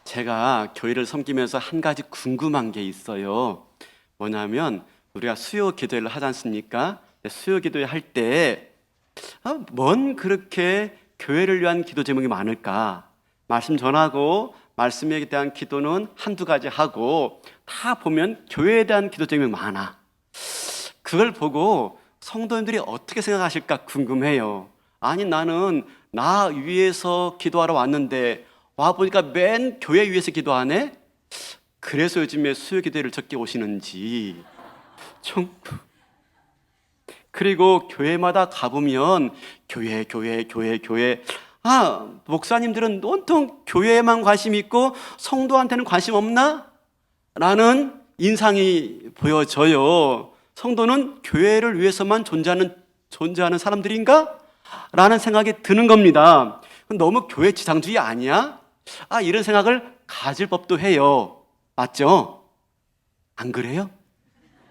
제가 교회를 섬기면서 한 가지 궁금한 게 있어요. 뭐냐면 우리가 수요 기도회를 하지 않습니까? 수요 기도회 할 때 뭔 그렇게 교회를 위한 기도 제목이 많을까? 말씀 전하고 말씀에 대한 기도는 한두 가지 하고 다 보면 교회에 대한 기도 제목이 많아. 그걸 보고 성도님들이 어떻게 생각하실까 궁금해요. 아니 나는 나 위에서 기도하러 왔는데 와보니까 맨 교회 위에서 기도하네? 그래서 요즘에 수요 기도회를 적게 오시는지 좀. 그리고 교회마다 가보면 교회 목사님들은 온통 교회에만 관심 있고 성도한테는 관심 없나? 라는 인상이 보여져요. 성도는 교회를 위해서만 존재하는 사람들인가? 라는 생각이 드는 겁니다. 너무 교회 지상주의 아니야? 이런 생각을 가질 법도 해요. 맞죠? 안 그래요?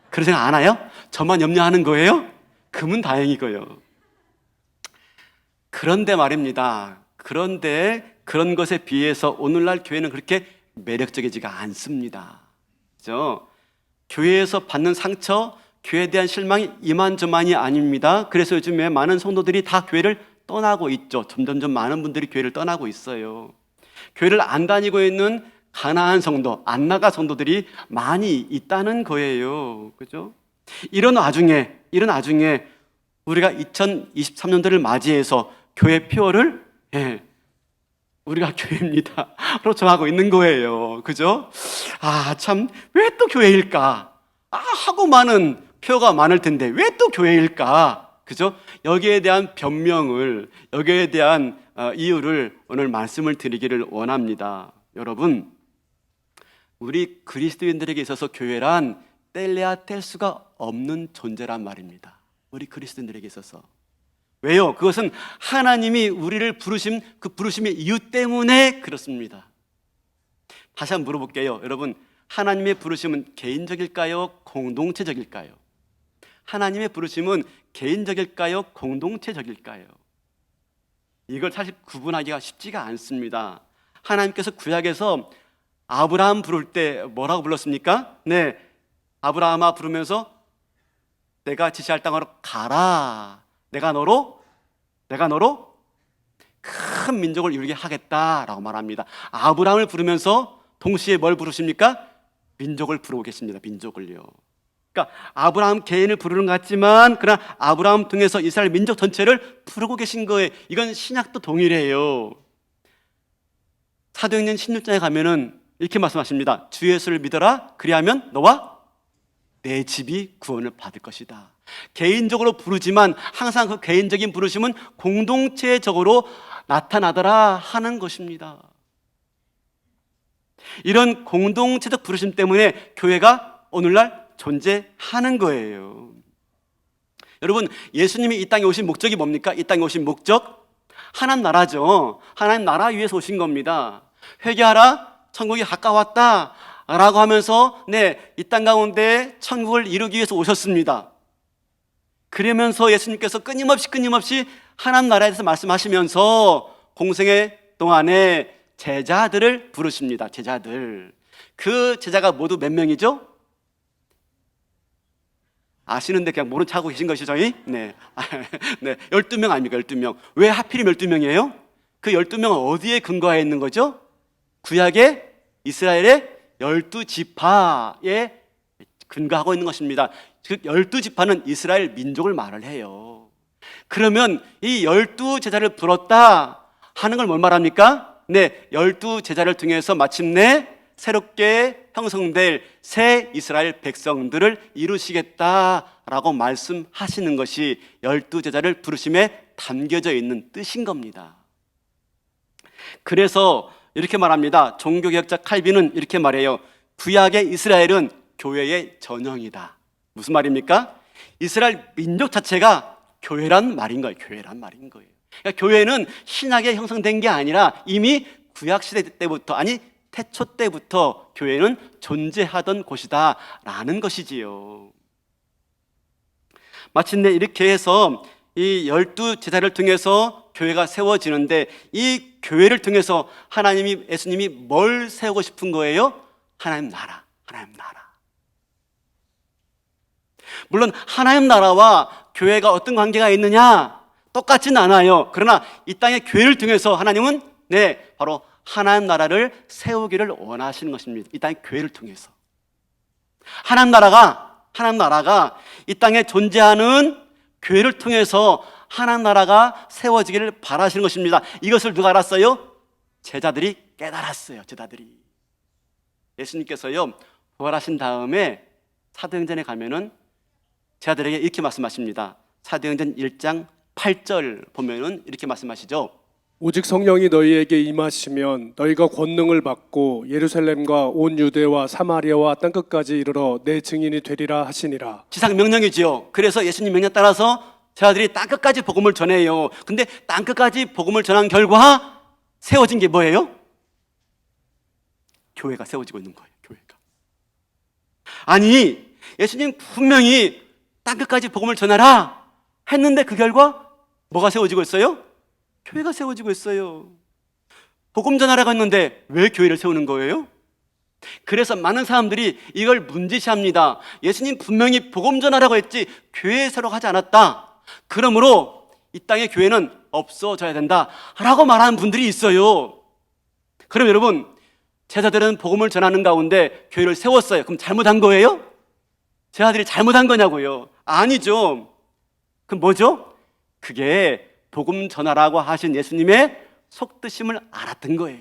그런 생각 안 해요? 저만 염려하는 거예요? 그러면 다행이고요. 그런데 말입니다. 그런데 그런 것에 비해서 오늘날 교회는 그렇게 매력적이지가 않습니다. 그렇죠? 교회에서 받는 상처, 교회에 대한 실망이 이만저만이 아닙니다. 그래서 요즘에 많은 성도들이 다 교회를 떠나고 있죠. 점점점 많은 분들이 교회를 떠나고 있어요. 교회를 안 다니고 있는 가나안 성도, 안 나가 성도들이 많이 있다는 거예요. 그죠? 이런 와중에 우리가 2023년도를 맞이해서 교회 표어를 우리가 교회입니다 로 정하고 있는 거예요. 그죠? 참, 왜 또 교회일까? 하고 많은 표어가 많을 텐데 왜 또 교회일까? 그죠? 여기에 대한 변명을, 여기에 대한 이유를 오늘 말씀을 드리기를 원합니다. 여러분, 우리 그리스도인들에게 있어서 교회란 뗄래야 뗄 수가 없는 존재란 말입니다. 우리 그리스도인들에게 있어서. 왜요? 그것은 하나님이 우리를 부르신 그 부르심의 이유 때문에 그렇습니다. 다시 한번 물어볼게요. 여러분, 하나님의 부르심은 개인적일까요? 공동체적일까요? 하나님의 부르심은 개인적일까요? 공동체적일까요? 이걸 사실 구분하기가 쉽지가 않습니다. 하나님께서 구약에서 아브라함 부를 때 뭐라고 불렀습니까? 아브라함아 부르면서 내가 지시할 땅으로 가라. 내가 너로 큰 민족을 이루게 하겠다라고 말합니다. 아브라함을 부르면서 동시에 뭘 부르십니까? 민족을 부르고 계십니다. 민족을요. 그러니까 아브라함 개인을 부르는 것 같지만 그러나 아브라함 통해서 이스라엘 민족 전체를 부르고 계신 거예요. 이건 신약도 동일해요. 사도행전 16장에 가면은 이렇게 말씀하십니다. 주 예수를 믿어라. 그리하면 너와 내 집이 구원을 받을 것이다. 개인적으로 부르지만 항상 그 개인적인 부르심은 공동체적으로 나타나더라 하는 것입니다. 이런 공동체적 부르심 때문에 교회가 오늘날 존재하는 거예요. 여러분, 예수님이 이 땅에 오신 목적이 뭡니까? 이 땅에 오신 목적? 하나님 나라죠. 하나님 나라 위해서 오신 겁니다. 회개하라, 천국이 가까웠다 라고 하면서 이 땅 가운데 천국을 이루기 위해서 오셨습니다. 그러면서 예수님께서 끊임없이 하나님 나라에 대해서 말씀하시면서 공생애 동안에 제자들을 부르십니다. 제자들. 그 제자가 모두 몇 명이죠? 아시는데 그냥 모른 척 하고 계신 것이죠? 12명 아닙니까? 12명. 왜 하필이면 12명이에요? 그 12명은 어디에 근거해 있는 거죠? 구약의 이스라엘의 12지파에 근거하고 있는 것입니다. 그 12지파는 이스라엘 민족을 말을 해요. 그러면 이 12제자를 불렀다 하는 걸 뭘 말합니까? 12제자를 통해서 마침내 새롭게 형성될 새 이스라엘 백성들을 이루시겠다라고 말씀하시는 것이 12제자를 부르심에 담겨져 있는 뜻인 겁니다. 그래서 이렇게 말합니다. 종교개혁자 칼빈은 이렇게 말해요. 구약의 이스라엘은 교회의 전형이다. 무슨 말입니까? 이스라엘 민족 자체가 교회란 말인 거예요. 교회란 말인 거예요. 그러니까 교회는 신약에 형성된 게 아니라 이미 구약 시대 때부터, 아니 태초 때부터 교회는 존재하던 곳이다 라는 것이지요. 마침내 이렇게 해서 이 12제자를 통해서 교회가 세워지는데 이 교회를 통해서 예수님이 뭘 세우고 싶은 거예요? 하나님 나라, 하나님 나라. 물론 하나님 나라와 교회가 어떤 관계가 있느냐? 똑같진 않아요. 그러나 이 땅의 교회를 통해서 하나님은 바로 하나님 나라를 세우기를 원하시는 것입니다. 이 땅의 교회를 통해서. 하나님 나라가 이 땅에 존재하는 교회를 통해서 하나님 나라가 세워지기를 바라시는 것입니다. 이것을 누가 알았어요? 제자들이 깨달았어요. 제자들이. 예수님께서요, 부활하신 다음에 사도행전에 가면은 제자들에게 이렇게 말씀하십니다. 사도행전 1장 8절 보면은 이렇게 말씀하시죠. 오직 성령이 너희에게 임하시면 너희가 권능을 받고 예루살렘과 온 유대와 사마리아와 땅끝까지 이르러 내 증인이 되리라 하시니라. 지상 명령이지요. 그래서 예수님 명령 따라서 제자들이 땅끝까지 복음을 전해요. 근데 땅끝까지 복음을 전한 결과 세워진 게 뭐예요? 교회가 세워지고 있는 거예요. 교회가. 아니, 예수님 분명히 땅끝까지 복음을 전하라 했는데 그 결과 뭐가 세워지고 있어요? 교회가 세워지고 있어요. 복음 전하라고 했는데 왜 교회를 세우는 거예요? 그래서 많은 사람들이 이걸 문제시합니다. 예수님 분명히 복음 전하라고 했지 교회 세우라고 하지 않았다. 그러므로 이 땅의 교회는 없어져야 된다 라고 말하는 분들이 있어요. 그럼 여러분, 제자들은 복음을 전하는 가운데 교회를 세웠어요. 그럼 잘못한 거예요? 제자들이 잘못한 거냐고요? 아니죠. 그럼 뭐죠? 그게 복음 전하라고 하신 예수님의 속뜻임을 알았던 거예요.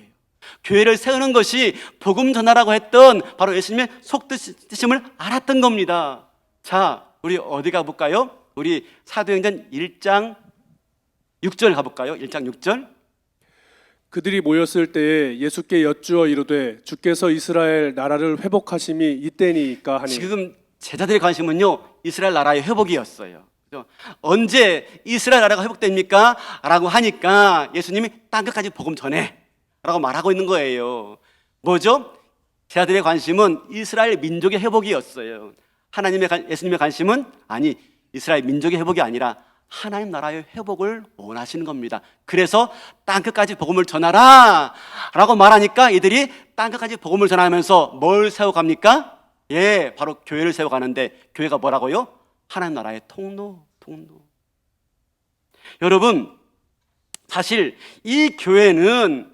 교회를 세우는 것이 복음 전하라고 했던 바로 예수님의 속뜻임을 알았던 겁니다. 자, 우리 어디 가볼까요? 우리 사도행전 1장 6절 가볼까요? 1장 6절. 그들이 모였을 때에 예수께 여쭈어 이르되 주께서 이스라엘 나라를 회복하심이 이때니까 하니. 지금 제자들의 관심은요, 이스라엘 나라의 회복이었어요. 언제 이스라엘 나라가 회복됩니까? 라고 하니까 예수님이 땅끝까지 복음 전해 라고 말하고 있는 거예요. 뭐죠? 제자들의 관심은 이스라엘 민족의 회복이었어요. 예수님의 관심은 이스라엘 민족의 회복이 아니라 하나님 나라의 회복을 원하시는 겁니다. 그래서 땅끝까지 복음을 전하라 라고 말하니까 이들이 땅끝까지 복음을 전하면서 뭘 세워갑니까? 바로 교회를 세워가는데, 교회가 뭐라고요? 하나님 나라의 통로. 여러분, 사실 이 교회는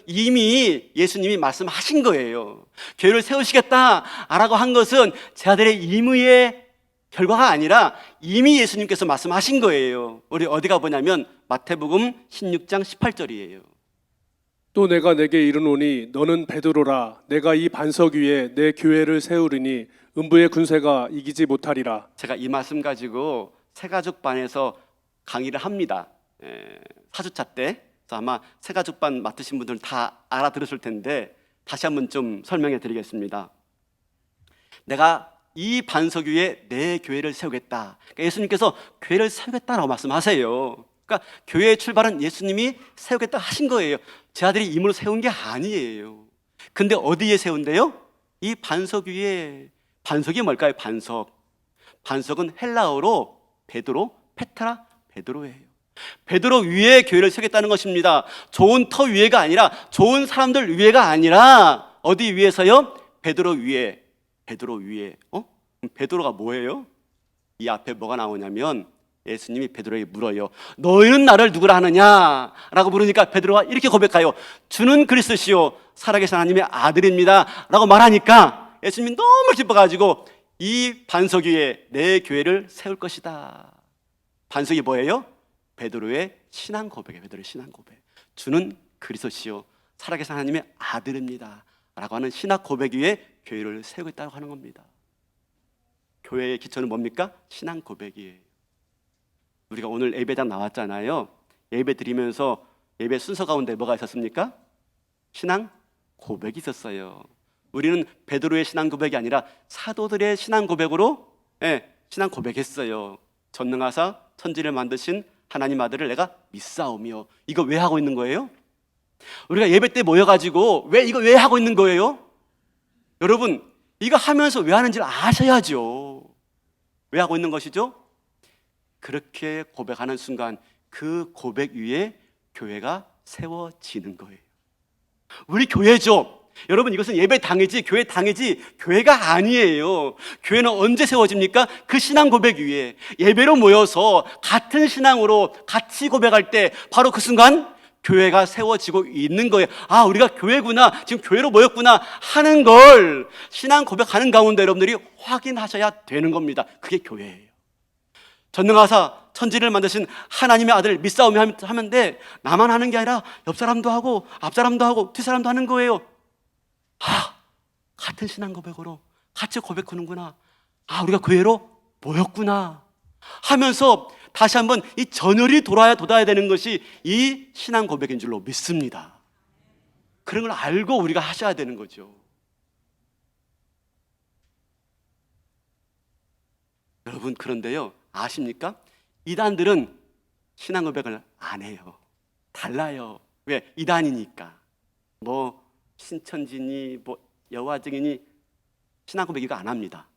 이미 예수님이 말씀하신 거예요. 교회를 세우시겠다라고 한 것은 제자들의 임의의 결과가 아니라 이미 예수님께서 말씀하신 거예요. 우리 어디 가보냐면 마태복음 16장 18절이에요. 또 내가 내게 이르노니 너는 베드로라. 내가 이 반석 위에 내 교회를 세우리니 음부의 군세가 이기지 못하리라. 제가 이 말씀 가지고 새가족반에서 강의를 합니다. 사주차 때. 그래서 아마 새가족반 맡으신 분들은 다 알아들으실 텐데 다시 한번 좀 설명해 드리겠습니다. 내가 이 반석 위에 내 교회를 세우겠다. 그러니까 예수님께서 교회를 세우겠다라고 말씀하세요. 그러니까 교회의 출발은 예수님이 세우겠다 하신 거예요. 제 아들이 임으로 세운 게 아니에요. 근데 어디에 세운대요? 이 반석 위에. 반석이 뭘까요? 반석은 헬라어로 베드로, 페트라, 베드로예요. 베드로 위에 교회를 세우겠다는 것입니다. 좋은 터 위에가 아니라, 좋은 사람들 위에가 아니라 어디 위에서요? 베드로 위에. 베드로가 뭐예요? 이 앞에 뭐가 나오냐면 예수님이 베드로에게 물어요. 너희는 나를 누구라 하느냐? 라고 물으니까 베드로가 이렇게 고백해요. 주는 그리스도시요 살아계신 하나님의 아들입니다 라고 말하니까 예수님이 너무 기뻐가지고 이 반석 위에 내 교회를 세울 것이다. 반석이 뭐예요? 베드로의 신앙 고백이에요. 베드로의 신앙 고백. 주는 그리스도시요 살아계신 하나님의 아들입니다 라고 하는 신앙 고백 위에 교회를 세우겠다고 하는 겁니다. 교회의 기초는 뭡니까? 신앙 고백이에요. 우리가 오늘 예배당 나왔잖아요. 예배 드리면서 예배 순서 가운데 뭐가 있었습니까? 신앙 고백이 있었어요. 우리는 베드로의 신앙 고백이 아니라 사도들의 신앙 고백으로 신앙 고백했어요. 전능하사 천지를 만드신 하나님 아들을 내가 믿사오며. 이거 왜 하고 있는 거예요? 우리가 예배 때 모여가지고 왜 하고 있는 거예요? 여러분, 이거 하면서 왜 하는지를 아셔야죠. 왜 하고 있는 것이죠? 그렇게 고백하는 순간 그 고백 위에 교회가 세워지는 거예요. 우리 교회죠. 여러분, 이것은 예배 당이지 교회 당이지 교회가 아니에요. 교회는 언제 세워집니까? 그 신앙 고백 위에 예배로 모여서 같은 신앙으로 같이 고백할 때 바로 그 순간 교회가 세워지고 있는 거예요. 아, 우리가 교회구나, 지금 교회로 모였구나 하는 걸 신앙 고백하는 가운데 여러분들이 확인하셔야 되는 겁니다. 그게 교회예요. 전능하사 천지를 만드신 하나님의 아들 믿사오며 하는데 나만 하는 게 아니라 옆 사람도 하고 앞 사람도 하고 뒤 사람도 하는 거예요. 아, 같은 신앙 고백으로 같이 고백하는구나. 아, 우리가 교회로 모였구나 하면서 다시 한번 이 전율이 돋아야 되는 것이 이 신앙 고백인 줄로 믿습니다. 그런 걸 알고 우리가 하셔야 되는 거죠. 여러분, 그런데요, 아십니까? 이단들은 신앙 고백을 안 해요. 달라요. 왜? 이단이니까. 뭐 신천지니 뭐 여화증이니 신앙 고백 이거 안 합니다.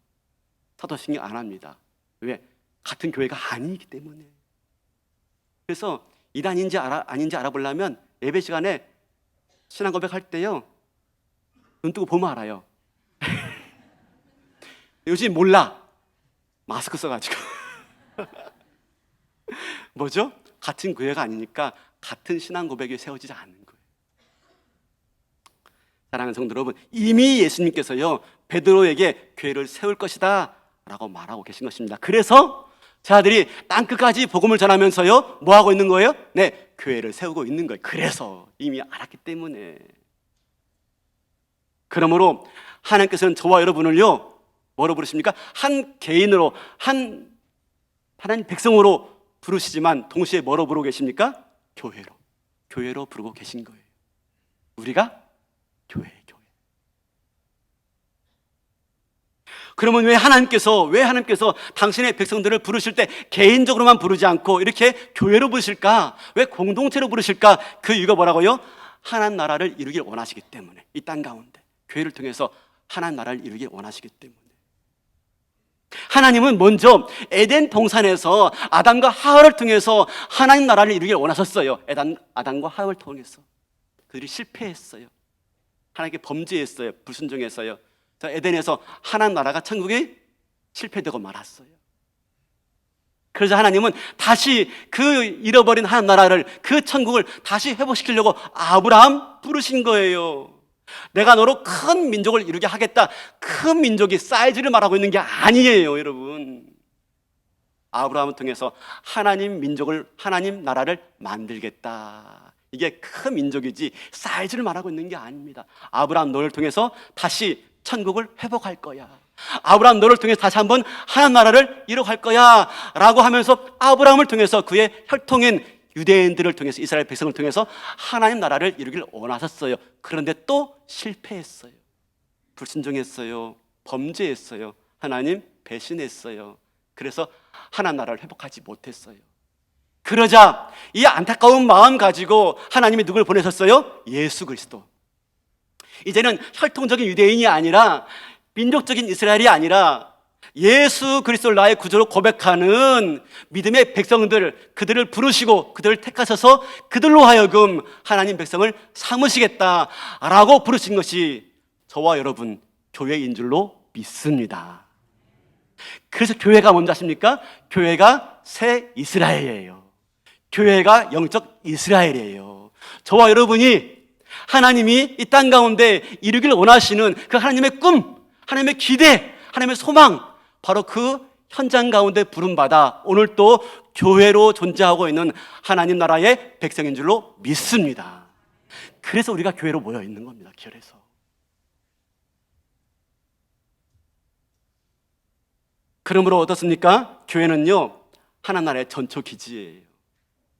사도신경 안 합니다. 왜? 같은 교회가 아니기 때문에. 그래서 이단인지 아닌지 알아보려면 예배 시간에 신앙 고백할 때요, 눈 뜨고 보면 알아요. 요즘 몰라. 마스크 써가지고. 뭐죠? 같은 교회가 아니니까 같은 신앙 고백이 세워지지 않는 거예요. 사랑하는 성도 여러분, 이미 예수님께서요 베드로에게 교회를 세울 것이다 라고 말하고 계신 것입니다. 그래서 저들이 땅끝까지 복음을 전하면서요 뭐 하고 있는 거예요? 네, 교회를 세우고 있는 거예요. 그래서 이미 알았기 때문에. 그러므로 하나님께서는 저와 여러분을요 뭐로 부르십니까? 한 개인으로, 한 하나님 백성으로 부르시지만 동시에 뭐로 부르고 계십니까? 교회로 부르고 계신 거예요. 우리가 교회. 그러면 왜 하나님께서 당신의 백성들을 부르실 때 개인적으로만 부르지 않고 이렇게 교회로 부르실까? 왜 공동체로 부르실까? 그 이유가 뭐라고요? 하나님 나라를 이루길 원하시기 때문에. 이 땅 가운데 교회를 통해서 하나님 나라를 이루길 원하시기 때문에. 하나님은 먼저 에덴 동산에서 아담과 하와를 통해서 하나님 나라를 이루길 원하셨어요. 아담과 하와를 통해서. 그들이 실패했어요. 하나님께 범죄했어요. 불순종했어요. 에덴에서 하나님 나라가 천국이 실패되고 말았어요. 그래서 하나님은 다시 그 잃어버린 하나님 나라를, 그 천국을 다시 회복시키려고 아브라함 부르신 거예요. 내가 너로 큰 민족을 이루게 하겠다. 큰 민족이 사이즈를 말하고 있는 게 아니에요, 여러분. 아브라함을 통해서 하나님 민족을, 하나님 나라를 만들겠다. 이게 큰 민족이지 사이즈를 말하고 있는 게 아닙니다. 아브라함 너를 통해서 다시 천국을 회복할 거야. 아브라함 너를 통해서 다시 한번 하나님 나라를 이뤄갈 거야 라고 하면서 아브라함을 통해서 그의 혈통인 유대인들을 통해서, 이스라엘 백성을 통해서 하나님 나라를 이루길 원하셨어요. 그런데 또 실패했어요. 불순종했어요. 범죄했어요. 하나님 배신했어요. 그래서 하나님 나라를 회복하지 못했어요. 그러자 이 안타까운 마음 가지고 하나님이 누굴 보내셨어요? 예수 그리스도. 이제는 혈통적인 유대인이 아니라, 민족적인 이스라엘이 아니라 예수 그리스도를 나의 구주로 고백하는 믿음의 백성들, 그들을 부르시고 그들을 택하셔서 그들로 하여금 하나님 백성을 삼으시겠다라고 부르신 것이 저와 여러분 교회인 줄로 믿습니다. 그래서 교회가 뭔지 아십니까? 교회가 새 이스라엘이에요. 교회가 영적 이스라엘이에요. 저와 여러분이 하나님이 이 땅 가운데 이루길 원하시는 그 하나님의 꿈, 하나님의 기대, 하나님의 소망, 바로 그 현장 가운데 부름받아 오늘 또 교회로 존재하고 있는 하나님 나라의 백성인 줄로 믿습니다. 그래서 우리가 교회로 모여 있는 겁니다. 그래서. 그러므로 어떻습니까? 교회는요 하나님 나라의 전초 기지예요.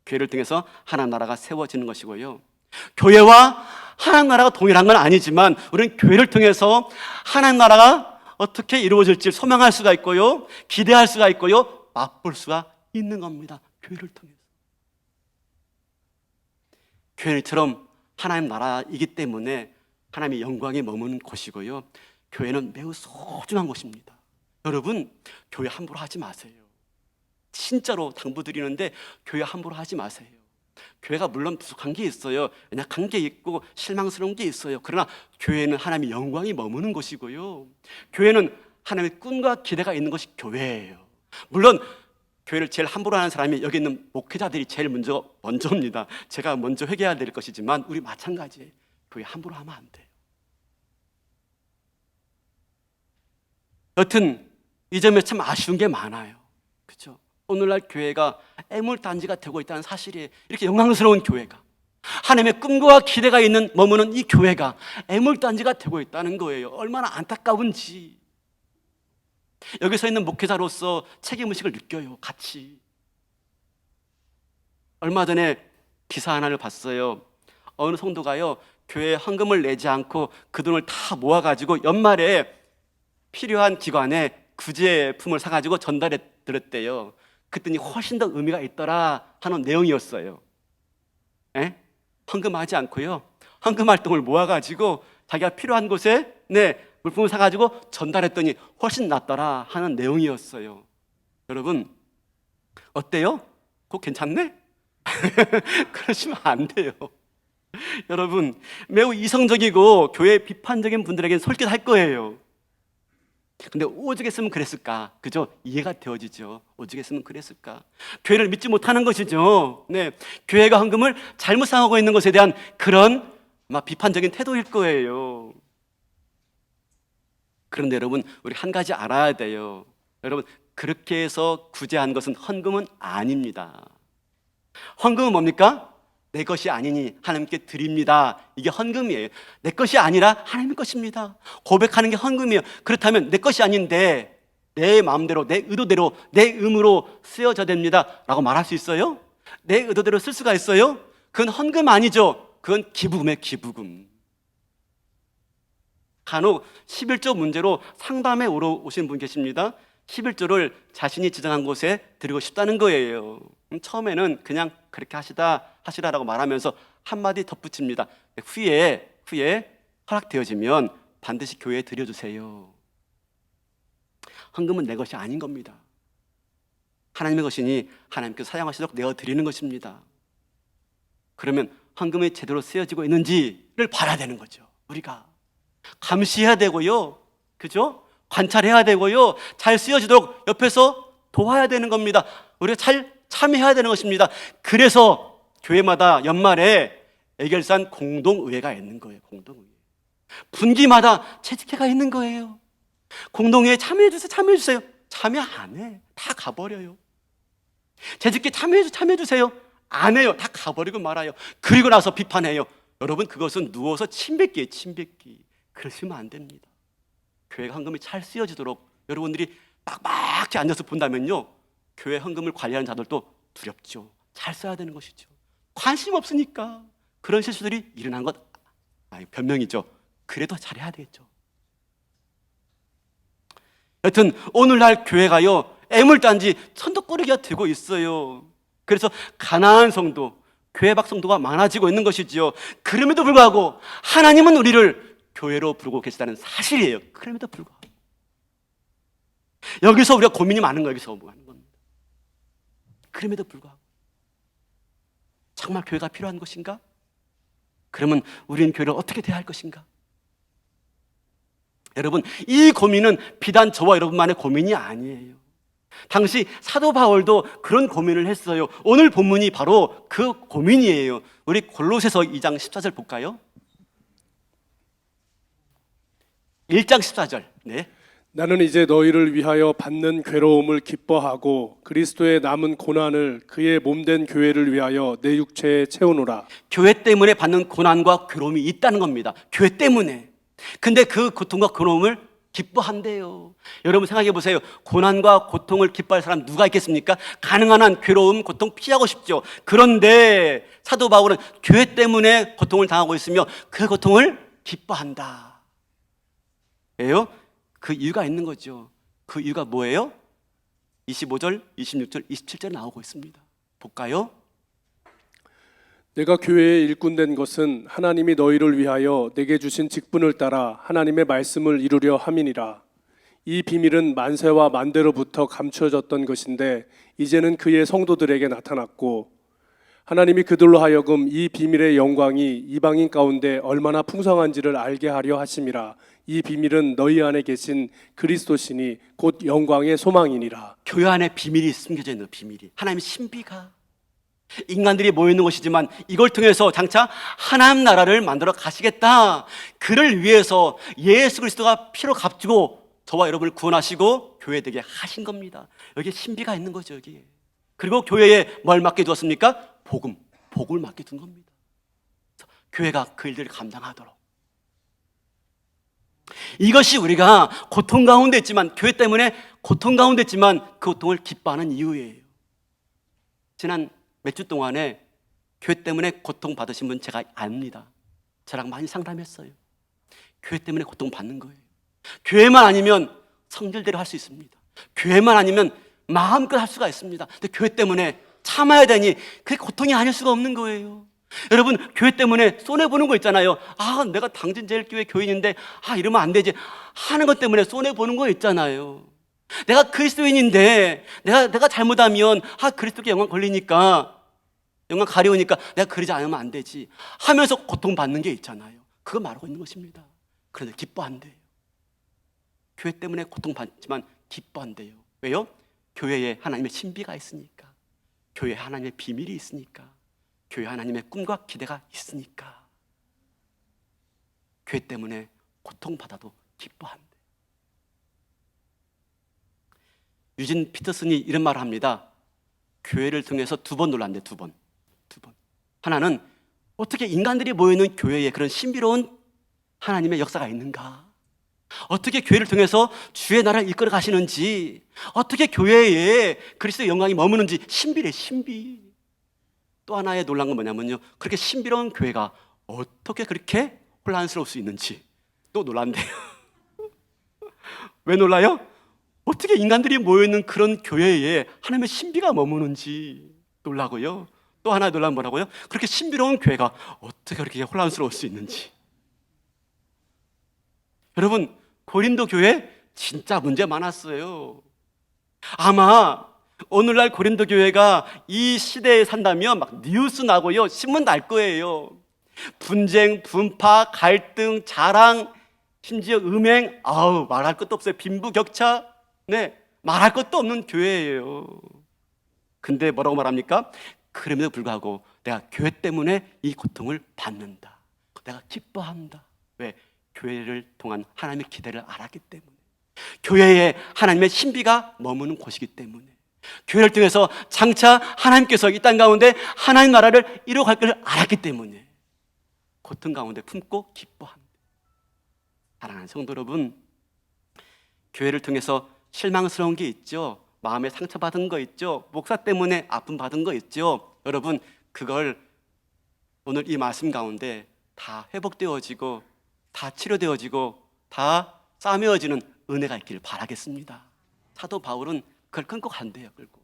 교회를 통해서 하나님 나라가 세워지는 것이고요, 교회와 하나님 나라가 동일한 건 아니지만 우리는 교회를 통해서 하나님 나라가 어떻게 이루어질지 소망할 수가 있고요, 기대할 수가 있고요, 맛볼 수가 있는 겁니다. 교회를 통해서. 교회처럼 하나님 나라이기 때문에 하나님의 영광이 머무는 곳이고요, 교회는 매우 소중한 곳입니다. 여러분, 교회 함부로 하지 마세요. 진짜로 당부드리는데 교회 함부로 하지 마세요. 교회가 물론 부족한 게 있어요. 연약한 게 있고 실망스러운 게 있어요. 그러나 교회는 하나님의 영광이 머무는 곳이고요. 교회는 하나님의 꿈과 기대가 있는 것이 교회예요. 물론 교회를 제일 함부로 하는 사람이 여기 있는 목회자들이 제일 먼저입니다. 제가 먼저 회개해야 될 것이지만 우리 마찬가지예요. 교회 함부로 하면 안 돼요. 여튼 이 점에 참 아쉬운 게 많아요. 그렇죠? 오늘날 교회가 애물단지가 되고 있다는 사실이에요. 이렇게 영광스러운 교회가, 하나님의 꿈과 기대가 있는 머무는 이 교회가 애물단지가 되고 있다는 거예요. 얼마나 안타까운지. 여기 서 있는 목회자로서 책임의식을 느껴요. 같이. 얼마 전에 기사 하나를 봤어요. 어느 성도가요, 교회에 헌금을 내지 않고 그 돈을 다 모아가지고 연말에 필요한 기관에 구제품을 사가지고 전달해 드렸대요. 그랬더니 훨씬 더 의미가 있더라 하는 내용이었어요. 헌금하지 않고요, 헌금 활동을 모아가지고 자기가 필요한 곳에 물품을 사가지고 전달했더니 훨씬 낫더라 하는 내용이었어요. 여러분 어때요? 그거 괜찮네? 그러시면 안 돼요. 여러분 매우 이성적이고 교회 비판적인 분들에게는 솔깃할 거예요. 근데 오죽했으면 그랬을까? 그죠? 이해가 되어지죠. 오죽했으면 그랬을까? 교회를 믿지 못하는 것이죠. 교회가 헌금을 잘못 사용하고 있는 것에 대한 그런 비판적인 태도일 거예요. 그런데 여러분, 우리 한 가지 알아야 돼요. 여러분, 그렇게 해서 구제한 것은 헌금은 아닙니다. 헌금은 뭡니까? 내 것이 아니니 하나님께 드립니다. 이게 헌금이에요. 내 것이 아니라 하나님의 것입니다. 고백하는 게 헌금이에요. 그렇다면 내 것이 아닌데 내 마음대로, 내 의도대로, 내 의무로 쓰여져야 됩니다 라고 말할 수 있어요? 내 의도대로 쓸 수가 있어요? 그건 헌금 아니죠. 그건 기부금이에요. 기부금. 간혹 11조 문제로 상담에 오신 분 계십니다. 11조를 자신이 지정한 곳에 드리고 싶다는 거예요. 처음에는 그냥 그렇게 하시라라고 말하면서 한마디 덧붙입니다. 후에 허락되어지면 반드시 교회에 드려주세요. 헌금은 내 것이 아닌 겁니다. 하나님의 것이니 하나님께서 사용하시도록 내어드리는 것입니다. 그러면 헌금이 제대로 쓰여지고 있는지를 봐야 되는 거죠. 우리가 감시해야 되고요, 그죠? 관찰해야 되고요, 잘 쓰여지도록 옆에서 도와야 되는 겁니다. 우리가 잘 참여해야 되는 것입니다. 그래서 교회마다 연말에 애결산 공동의회가 있는 거예요. 공동의회. 분기마다 채집회가 있는 거예요. 공동회에 참여해주세요. 참여 안 해. 다 가버려요. 채집회 참여해주세요. 안 해요. 다 가버리고 말아요. 그리고 나서 비판해요. 여러분, 그것은 누워서 침 뱉기예요. 침 뱉기. 그러시면 안 됩니다. 교회가 헌금이 잘 쓰여지도록 여러분들이 빡빡히 앉아서 본다면요, 교회 헌금을 관리하는 자들도 두렵죠. 잘 써야 되는 것이죠. 관심 없으니까 그런 실수들이 일어난 것 변명이죠. 그래도 잘해야 되겠죠. 여튼 오늘날 교회가요, 애물단지 천덕거리기가 되고 있어요. 그래서 가난한 성도, 교회 밖 성도가 많아지고 있는 것이지요. 그럼에도 불구하고 하나님은 우리를 교회로 부르고 계시다는 사실이에요. 그럼에도 불구하고 여기서 우리가 고민이 많은 거예요. 여기서 뭐 하는 겁니다. 그럼에도 불구하고 정말 교회가 필요한 것인가? 그러면 우리는 교회를 어떻게 대할 것인가? 여러분, 이 고민은 비단 저와 여러분만의 고민이 아니에요. 당시 사도 바울도 그런 고민을 했어요. 오늘 본문이 바로 그 고민이에요. 우리 골로새서 2장 14절 볼까요? 1장 14절. 나는 이제 너희를 위하여 받는 괴로움을 기뻐하고 그리스도의 남은 고난을 그의 몸된 교회를 위하여 내 육체에 채우노라. 교회 때문에 받는 고난과 괴로움이 있다는 겁니다. 교회 때문에. 근데 그 고통과 괴로움을 기뻐한대요. 여러분 생각해 보세요. 고난과 고통을 기뻐할 사람 누가 있겠습니까? 가능한 한 괴로움, 고통 피하고 싶죠. 그런데 사도 바울은 교회 때문에 고통을 당하고 있으며 그 고통을 기뻐한다. 예요? 그 이유가 있는 거죠. 그 이유가 뭐예요? 25절, 26절, 27절 나오고 있습니다. 볼까요? 내가 교회의 일꾼 된 것은 하나님이 너희를 위하여 내게 주신 직분을 따라 하나님의 말씀을 이루려 함이니라. 이 비밀은 만세와 만대로부터 감추어졌던 것인데 이제는 그의 성도들에게 나타났고 하나님이 그들로 하여금 이 비밀의 영광이 이방인 가운데 얼마나 풍성한지를 알게 하려 하심이라. 이 비밀은 너희 안에 계신 그리스도시니 곧 영광의 소망이니라. 교회 안에 비밀이 숨겨져 있는 비밀이, 하나님의 신비가 인간들이 모여 있는 것이지만 이걸 통해서 장차 하나님 나라를 만들어 가시겠다. 그를 위해서 예수 그리스도가 피로 값주고 저와 여러분을 구원하시고 교회되게 하신 겁니다. 여기에 신비가 있는 거죠. 여기에. 그리고 교회에 뭘 맡겨 두었습니까? 복을 맡겨 둔 겁니다. 교회가 그 일들을 감당하도록. 이것이 우리가 고통 가운데 있지만, 교회 때문에 고통 가운데 있지만 그 고통을 기뻐하는 이유예요. 지난 몇 주 동안에 교회 때문에 고통 받으신 분 제가 압니다. 저랑 많이 상담했어요. 교회 때문에 고통 받는 거예요. 교회만 아니면 성질대로 할 수 있습니다. 교회만 아니면 마음껏 할 수가 있습니다. 근데 교회 때문에 참아야 되니 그게 고통이 아닐 수가 없는 거예요. 여러분, 교회 때문에 손해보는 거 있잖아요. 내가 당진제일교회 교인인데 이러면 안 되지 하는 것 때문에 손해보는 거 있잖아요. 내가 그리스도인인데 내가 잘못하면 그리스도께 영광 걸리니까, 영광 가려우니까 내가 그러지 않으면 안 되지 하면서 고통받는 게 있잖아요. 그거 말하고 있는 것입니다. 그런데 기뻐한대요. 교회 때문에 고통받지만 기뻐한대요. 왜요? 교회에 하나님의 신비가 있으니까, 교회에 하나님의 비밀이 있으니까, 교회 하나님의 꿈과 기대가 있으니까 교회 때문에 고통받아도 기뻐한대. 유진 피터슨이 이런 말을 합니다. 교회를 통해서 2번 놀란대. 2번. 하나는 어떻게 인간들이 모여있는 교회에 그런 신비로운 하나님의 역사가 있는가, 어떻게 교회를 통해서 주의 나라를 이끌어 가시는지, 어떻게 교회에 그리스도의 영광이 머무는지 신비래, 신비. 또 하나의 놀란 건 뭐냐면요, 그렇게 신비로운 교회가 어떻게 그렇게 혼란스러울 수 있는지 또 놀란대요. 왜 놀라요? 어떻게 인간들이 모여있는 그런 교회에 하나님의 신비가 머무는지 놀라고요. 또 하나 놀란 뭐라고요? 그렇게 신비로운 교회가 어떻게 그렇게 혼란스러울 수 있는지. 여러분, 고린도 교회 진짜 문제 많았어요. 아마 오늘날 고린도 교회가 이 시대에 산다면 막 뉴스 나고요, 신문 날 거예요. 분쟁, 분파, 갈등, 자랑, 심지어 음행, 말할 것도 없어요. 빈부격차, 말할 것도 없는 교회예요. 근데 뭐라고 말합니까? 그럼에도 불구하고 내가 교회 때문에 이 고통을 받는다, 내가 기뻐한다. 왜? 교회를 통한 하나님의 기대를 알았기 때문에, 교회에 하나님의 신비가 머무는 곳이기 때문에, 교회를 통해서 장차 하나님께서 이 땅 가운데 하나님 나라를 이루어갈 것을 알았기 때문에 고통 가운데 품고 기뻐합니다. 사랑하는 성도 여러분, 교회를 통해서 실망스러운 게 있죠. 마음에 상처받은 거 있죠. 목사 때문에 아픔 받은 거 있죠. 여러분, 그걸 오늘 이 말씀 가운데 다 회복되어지고, 다 치료되어지고, 다 싸매어지는 은혜가 있기를 바라겠습니다. 사도 바울은 그걸 끊고 간대요. 끌고.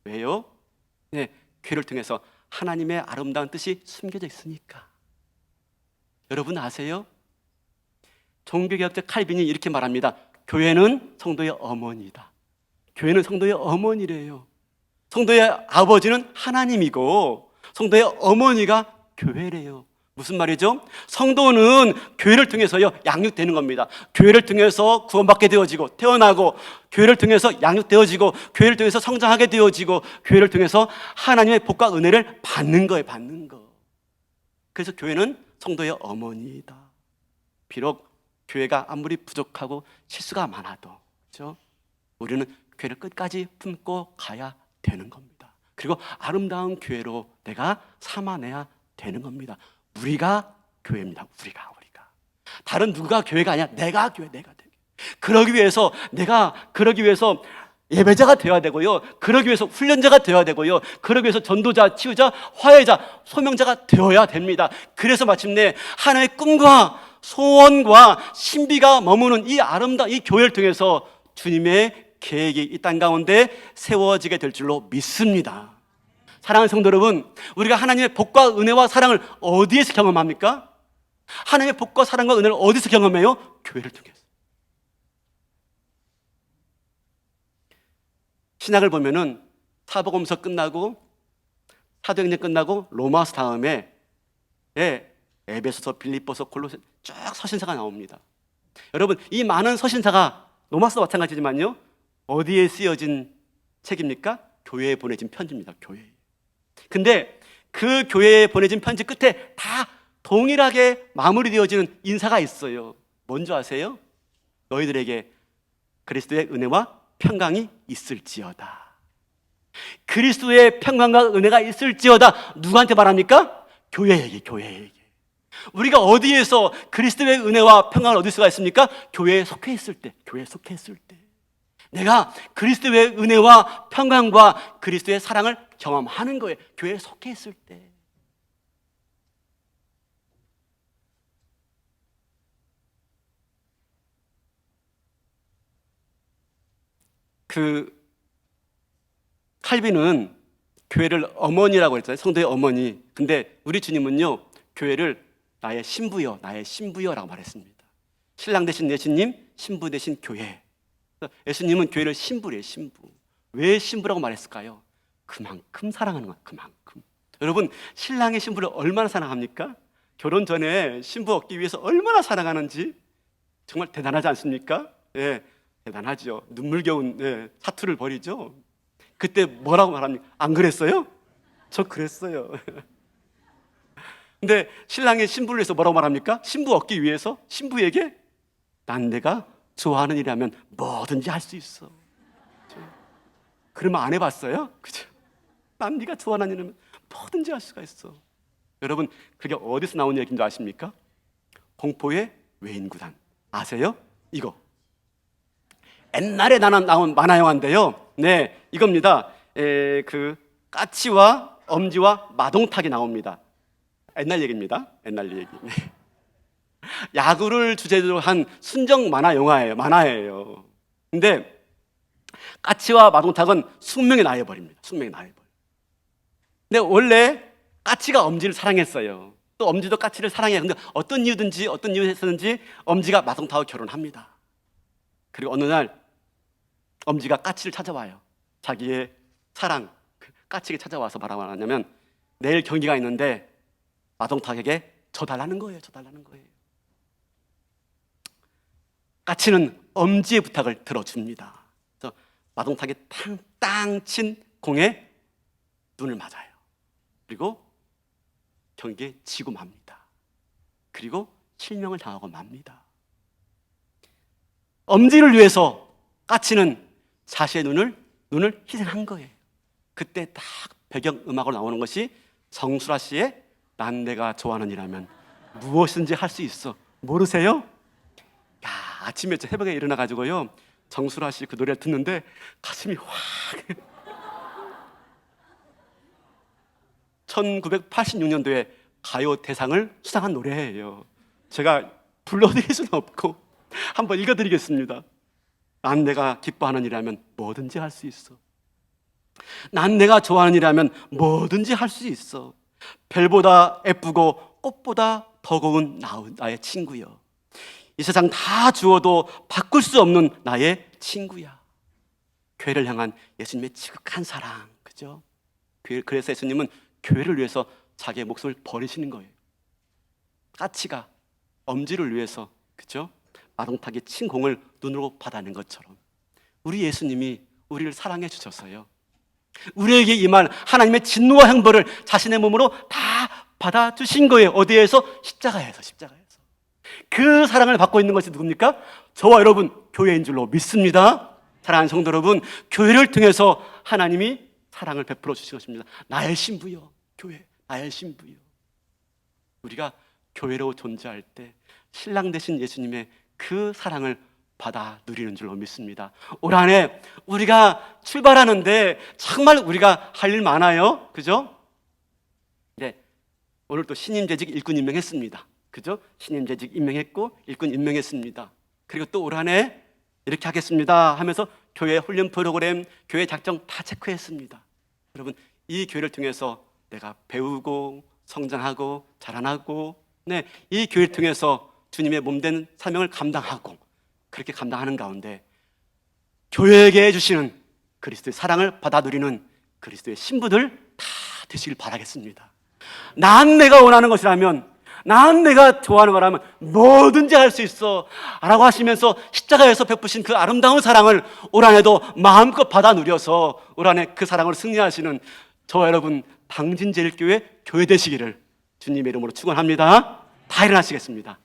왜요? 교회를 통해서 하나님의 아름다운 뜻이 숨겨져 있으니까. 여러분 아세요? 종교개혁자 칼빈이 이렇게 말합니다. 교회는 성도의 어머니다. 교회는 성도의 어머니래요. 성도의 아버지는 하나님이고 성도의 어머니가 교회래요. 무슨 말이죠? 성도는 교회를 통해서요 양육되는 겁니다. 교회를 통해서 구원받게 되어지고 태어나고, 교회를 통해서 양육되어지고, 교회를 통해서 성장하게 되어지고, 교회를 통해서 하나님의 복과 은혜를 받는 거예요. 받는 거. 그래서 교회는 성도의 어머니이다. 비록 교회가 아무리 부족하고 실수가 많아도, 그렇죠? 우리는 교회를 끝까지 품고 가야 되는 겁니다. 그리고 아름다운 교회로 내가 삼아내야 되는 겁니다. 우리가 교회입니다. 우리가 다른 누가 교회가 아니야. 내가 교회, 내가 되게. 그러기 위해서 예배자가 되어야 되고요, 그러기 위해서 훈련자가 되어야 되고요, 그러기 위해서 전도자, 치유자, 화해자, 소명자가 되어야 됩니다. 그래서 마침내 하나님의 꿈과 소원과 신비가 머무는 이 아름다운 이 교회를 통해서 주님의 계획이 이 땅 가운데 세워지게 될 줄로 믿습니다. 사랑하는 성도 여러분, 우리가 하나님의 복과 은혜와 사랑을 어디에서 경험합니까? 하나님의 복과 사랑과 은혜를 어디서 경험해요? 교회를 통해서. 신약을 보면은 사복음서 끝나고 사도행전 끝나고 로마서 다음에 에베소서, 빌립보서, 골로새 쭉 서신사가 나옵니다. 여러분, 이 많은 서신사가 로마서도 마찬가지지만요, 어디에 쓰여진 책입니까? 교회에 보내진 편지입니다. 교회에. 근데 그 교회에 보내진 편지 끝에 다 동일하게 마무리되어지는 인사가 있어요. 뭔지 아세요? 너희들에게 그리스도의 은혜와 평강이 있을지어다. 그리스도의 평강과 은혜가 있을지어다. 누구한테 말합니까? 교회에게. 우리가 어디에서 그리스도의 은혜와 평강을 얻을 수가 있습니까? 교회에 속해 있을 때. 내가 그리스도의 은혜와 평강과 그리스도의 사랑을 경험하는 거예요. 교회에 속해 있을 때. 칼빈은 교회를 어머니라고 했잖아요. 성도의 어머니. 근데 우리 주님은요, 교회를 나의 신부여라고 말했습니다. 신랑 대신 예수님, 신부 대신 교회. 예수님은 교회를 신부래요, 신부. 왜 신부라고 말했을까요? 그만큼 사랑하는 거예요, 그만큼. 여러분, 신랑의 신부를 얼마나 사랑합니까? 결혼 전에 신부 얻기 위해서 얼마나 사랑하는지 정말 대단하지 않습니까? 예, 대단하죠. 눈물겨운 사투를 벌이죠. 그때 뭐라고 말합니까? 안 그랬어요? 저 그랬어요. 근데 신랑의 신부를 위해서 뭐라고 말합니까? 신부 얻기 위해서 신부에게 난 내가 좋아하는 일이라면 뭐든지 할 수 있어. 그러면 안 해봤어요? 그죠? 난 네가 좋아하는 일이라면 뭐든지 할 수가 있어. 여러분, 그게 어디서 나온 얘기인 줄 아십니까? 공포의 외인구단 아세요? 이거 옛날에 나온 만화 영화인데요. 네, 이겁니다. 까치와 엄지와 마동탁이 나옵니다. 옛날 얘기입니다. 옛날 얘기. 야구를 주제로 한 순정 만화예요. 근데 까치와 마동탁은 숙명의 나해버립니다. 근데 원래 까치가 엄지를 사랑했어요. 또 엄지도 까치를 사랑해요. 근데 어떤 이유에서든지 엄지가 마동탁과 결혼합니다. 그리고 어느 날 엄지가 까치를 찾아와요. 자기의 사랑, 까치에게 찾아와서 뭐라고 하냐면 내일 경기가 있는데 마동탁에게 져달라는 거예요. 까치는 엄지의 부탁을 들어줍니다. 그래서 마동탁이 탕땅 친 공에 눈을 맞아요. 그리고 경기에 지고 맙니다. 그리고 실명을 당하고 맙니다. 엄지를 위해서 까치는 자신의 눈을 희생한 거예요. 그때 딱 배경음악으로 나오는 것이 정수라 씨의 난 내가 좋아하는 일이라면 무엇이든지 할 수 있어. 모르세요? 야, 아침에 새벽에 일어나가지고요, 정수라 씨 그 노래를 듣는데 가슴이 확. 1986년도에 가요 대상을 수상한 노래예요. 제가 불러드릴 수는 없고 한번 읽어드리겠습니다. 난 내가 기뻐하는 일이라면 뭐든지 할 수 있어. 난 내가 좋아하는 일이라면 뭐든지 할 수 있어. 별보다 예쁘고 꽃보다 더 고운 나의 친구여. 이 세상 다 주어도 바꿀 수 없는 나의 친구야. 교회를 향한 예수님의 지극한 사랑, 그죠? 그래서 예수님은 교회를 위해서 자기의 목숨을 버리시는 거예요. 까치가 엄지를 위해서, 그죠? 마동탁이 친 공을 눈으로 받아낸 것처럼 우리 예수님이 우리를 사랑해 주셔서요, 우리에게 임한 하나님의 진노와 형벌을 자신의 몸으로 다 받아주신 거예요. 어디에서? 십자가에서. 그 사랑을 받고 있는 것이 누굽니까? 저와 여러분, 교회인 줄로 믿습니다. 사랑하는 성도 여러분, 교회를 통해서 하나님이 사랑을 베풀어 주신 것입니다. 나의 신부요, 교회, 나의 신부요. 우리가 교회로 존재할 때 신랑 되신 예수님의 그 사랑을 받아 누리는 줄로 믿습니다. 올 한 해 우리가 출발하는데 정말 우리가 할 일 많아요. 그죠? 네, 오늘 또 신임재직 일꾼 임명했습니다. 그죠? 신임재직 임명했고 일꾼 임명했습니다. 그리고 또 올 한 해 이렇게 하겠습니다 하면서 교회 훈련 프로그램, 교회 작정 다 체크했습니다. 여러분, 이 교회를 통해서 내가 배우고 성장하고 자라나고, 네, 이 교회를 통해서 주님의 몸된 사명을 감당하고, 그렇게 감당하는 가운데 교회에게 해주시는 그리스도의 사랑을 받아 누리는 그리스도의 신부들 다 되시길 바라겠습니다. 난 내가 원하는 것이라면, 난 내가 좋아하는 거라면 뭐든지 할 수 있어 라고 하시면서 십자가에서 베푸신 그 아름다운 사랑을 올 한해도 마음껏 받아 누려서 올 한해 그 사랑을 승리하시는 저와 여러분 당진제일교회 교회 되시기를 주님의 이름으로 축원합니다. 다 일어나시겠습니다.